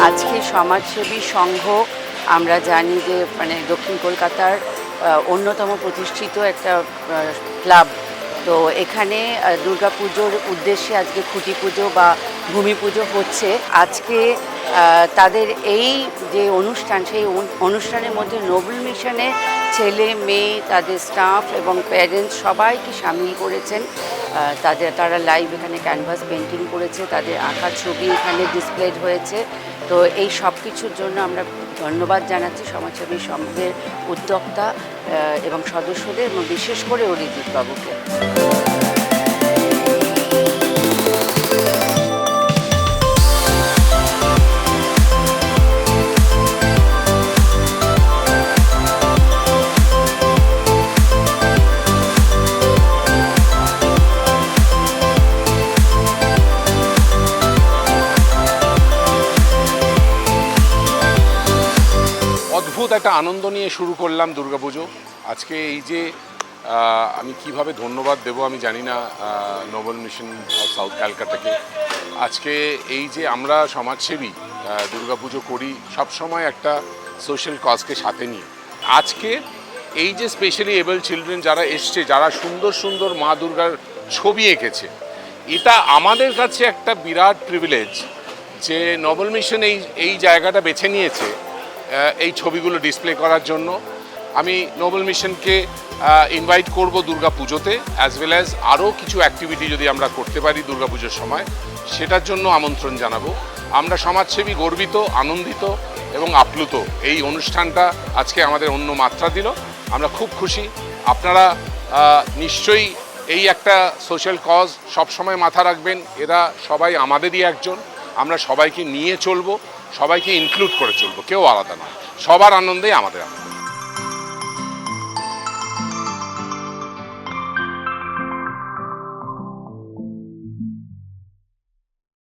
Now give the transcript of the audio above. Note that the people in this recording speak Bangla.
আজকে সমাজসেবী সংঘ আমরা জানি যে মানে দক্ষিণ কলকাতার অন্যতম প্রতিষ্ঠিত একটা ক্লাব। তো এখানে দুর্গাপুজোর উদ্দেশ্যে আজকে খুঁটি পুজো বা ভূমি পুজো হচ্ছে। আজকে তাদের এই যে অনুষ্ঠান, সেই অনুষ্ঠানের মধ্যে নোবেল মিশনের ছেলে মেয়ে, তাদের স্টাফ এবং প্যারেন্টস সবাইকে সামিল করেছেন। তারা লাইভ এখানে ক্যানভাস পেন্টিং করেছে, তাদের আঁকা ছবি এখানে ডিসপ্লেড হয়েছে। তো এই সব কিছুর জন্য আমরা ধন্যবাদ জানাচ্ছি সমাজসেবী সংঘের উদ্যোক্তা এবং সদস্যদের, এবং বিশেষ করে অরিজিৎ বাবুকে। অদ্ভুত একটা আনন্দ নিয়ে শুরু করলাম দুর্গাপুজো। আজকে এই যে আমি কিভাবে ধন্যবাদ দেব আমি জানি না নোবেল মিশন অফ সাউথ ক্যালকাটাকে। আজকে এই যে আমরা সমাজসেবী দুর্গাপুজো করি সবসময় একটা সোশ্যাল কজকে সাথে নিয়ে, আজকে এই যে স্পেশালি এবল চিলড্রেন যারা এসছে, যারা সুন্দর সুন্দর মা দুর্গার ছবি এঁকেছে, এটা আমাদের কাছে একটা বিরাট প্রিভিলেজ যে নোবেল মিশন এই জায়গাটা বেছে নিয়েছে এই ছবিগুলো ডিসপ্লে করার জন্য। আমি নোবেল মিশনকে ইনভাইট করব দুর্গাপুজোতে, অ্যাজ ওয়েল অ্যাজ আরও কিছু অ্যাক্টিভিটি যদি আমরা করতে পারি দুর্গাপুজোর সময়, সেটার জন্য আমন্ত্রণ জানাবো। আমরা সমাজসেবী গর্বিত, আনন্দিত এবং আপ্লুত। এই অনুষ্ঠানটা আজকে আমাদের অন্য মাত্রা দিল, আমরা খুব খুশি। আপনারা নিশ্চয়ই এই একটা সোশ্যাল কজ সবসময় মাথা রাখবেন। এরা সবাই আমাদেরই একজন, আমরা সবাইকে নিয়ে চলবো, সবাইকে ইনক্লুড করে চলবো, কেউ আলাদা নয়। সবার আনন্দেই আমাদের আনন্দ।